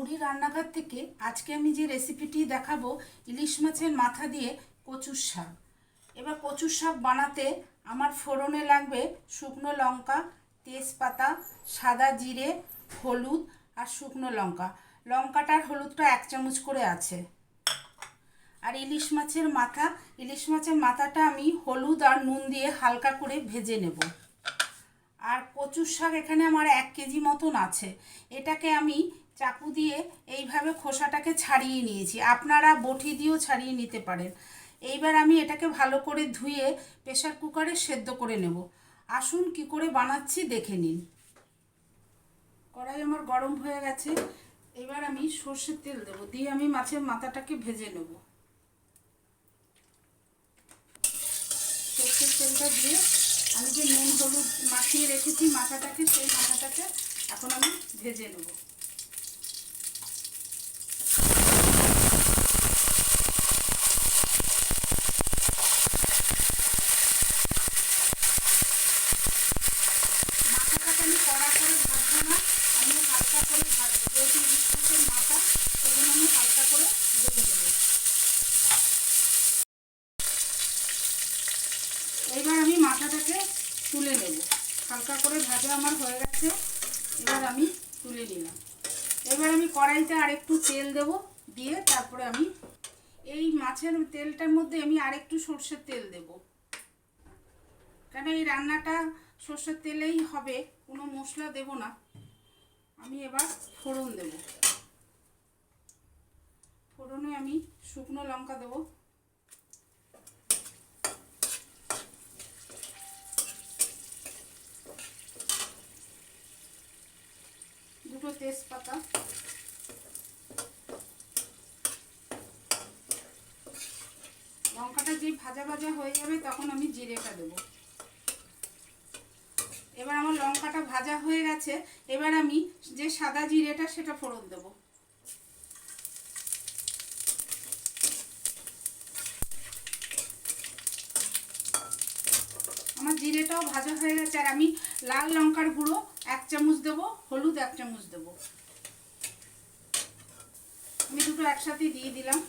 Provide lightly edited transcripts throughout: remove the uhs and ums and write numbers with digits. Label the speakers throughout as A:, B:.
A: গৌরী রান্নাঘর থেকে আজকে আমি যে রেসিপিটি দেখাবো ইলিশ মাছের মাথা দিয়ে কচুর শাক। এবার কচুর শাক বানাতে আমার ফোড়নে লাগবে শুকনো লঙ্কা, তেজপাতা, সাদা জিরে, হলুদ আর শুকনো লঙ্কা। লঙ্কাটার হলুদটা 1 চামচ করে আছে। আর ইলিশ মাছের মাথাটা আমি হলুদ আর নুন দিয়ে হালকা করে ভেজে নেব। আর কচুর শাক এখানে আমার 1 কেজি মতন আছে। এটাকে আমি চাকু দিয়ে এইভাবে খোসাটাকে ছাড়িয়ে নিয়েছি, আপনারা বটি দিয়েও ছাড়িয়ে নিতে পারেন। এইবার আমি এটাকে ভালো করে ধুয়ে প্রেসার কুকারে সেদ্ধ করে নেব। আসুন কি করে বানাচ্ছি দেখে নিন। কড়াই আমার গরম হয়ে গেছে, এবার আমি সর্ষের তেল দেব, দিয়ে আমি মাছের মাথাটাকে ভেজে নেব। সর্ষের তেলটা দিয়ে আমি যে নুন হলুদ মাখিয়ে রেখেছি মাথাটাকে, সেই মাথাটাকে এখন আমি ভেজে নেব। মাথাটাকে আমি কড়া করে ভাজবো না, আমি হালকা করে ভাজবো, যেহেতু ইলিশ মাছের মাথা সেজন্য আমি হালকা করে ভেজে নেব। এবার আমি মাথাটাকে তুলে নেব। হালকা করে ভাজা আমার হয়ে গেছে, এবার আমি তুলে নিলাম। এবার আমি কড়াইতে আরেকটু তেল দেব, দিয়ে তারপরে আমি এই মাছের তেলটার মধ্যে আমি আরেকটু সর্ষের তেল দেব, কেন এই রান্নাটা সর্ষের তেলেই হবে, কোনো মশলা দেব না। আমি এবার ফোড়ন দেব। ফোড়নে আমি শুকনো লঙ্কা দেব, দুটো তেজপাতা, লঙ্কাটা যেই ভাজা ভাজা হয়ে যাবে তখন আমি জিরেটা দেব। এবার আমার লঙ্কাটা ভাজা হয়ে গেছে, এবার আমি যে সাদা জিরেটা সেটা ফোড়ন দেব। আমার জিরেটাও ভাজা হয়ে গেছে, আর আমি লাল লঙ্কার গুঁড়ো 1 চামচ দেব, হলুদ 1 চামচ দেব। আমি দুটো একসাথে দিয়ে দিলাম।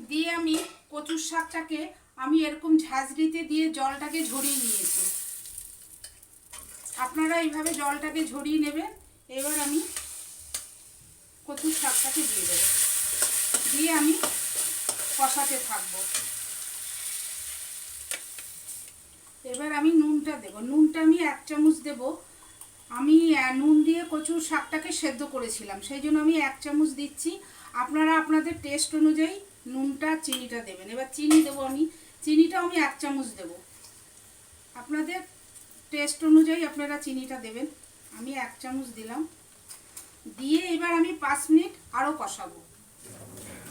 A: দিয়ে আমি কচুর শাকটাকে আমি এরকম ঝাঁঝরিতে দিয়ে জলটাকে ঝরিয়ে নিয়েছি, আপনারা এইভাবে জলটাকে ঝরিয়ে নেবেন। এবার আমি কচুর শাকটাকে দিয়ে দেবো, দিয়ে আমি কষাতে থাকবো। এবার আমি নুনটা দেব, নুনটা আমি 1 চামচ দেব। আমি নুন দিয়ে কচুর শাকটাকে সেদ্ধ করেছিলাম, সেই জন্য আমি 1 চামচ দিচ্ছি। আপনারা আপনাদের টেস্ট অনুযায়ী নুনটা চিনিটা দেবেন। এবার চিনি দেবো, আমি চিনিটাও আমি 1 চামচ দেব, আপনাদের টেস্ট অনুযায়ী আপনারা চিনিটা দেবেন। আমি 1 চামচ দিলাম, দিয়ে এবার আমি 5 মিনিট আরও কষাবো।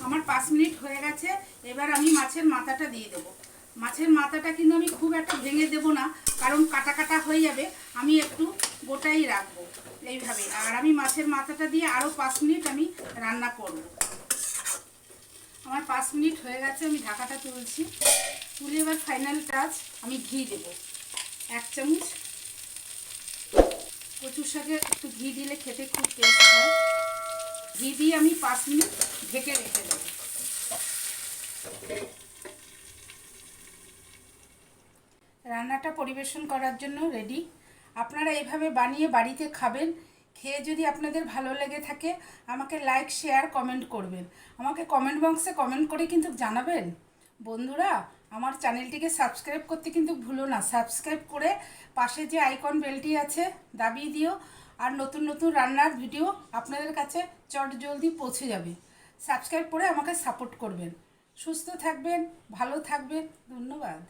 A: আমার 5 মিনিট হয়ে গেছে, এবার আমি মাছের মাথাটা দিয়ে দেবো। মাছের মাথাটা কিন্তু আমি খুব একটা ভেঙে দেব না, কারণ কাটা কাটা হয়ে যাবে, আমি একটু গোটাই রাখবো এইভাবে। আর আমি মাছের মাথাটা দিয়ে আরও 5 মিনিট আমি রান্না করব। আমার 5 মিনিট হয়ে গেছে, আমি ঢাকাটা তুলছি। তুলে এবার ফাইনাল টাচ আমি ঘি দেব 1 চামচ। কচুর শাকে একটু ঘি দিলে খেতে খুব টেস্ট হয়। ঘি দিয়ে আমি 5 মিনিট ঢেকে রেখে দেবো। রান্নাটা পরিবেশন করার জন্য রেডি। আপনারা এইভাবে বানিয়ে বাড়িতে খাবেন। খেয়ে যদি আপনাদের ভালো লেগে থাকে আমাকে লাইক, শেয়ার, কমেন্ট করবেন। আমাকে কমেন্ট বক্সে কমেন্ট করে কিন্তু জানাবেন। বন্ধুরা, আমার চ্যানেলটিকে সাবস্ক্রাইব করতে কিন্তু ভুলো না। সাবস্ক্রাইব করে পাশে যে আইকন বেলটি আছে দাবিয়ে দিও, আর নতুন নতুন রান্নার ভিডিও আপনাদের কাছে চট জলদি পৌঁছে যাবে। সাবস্ক্রাইব করে আমাকে সাপোর্ট করবেন। সুস্থ থাকবেন, ভালো থাকবেন। ধন্যবাদ।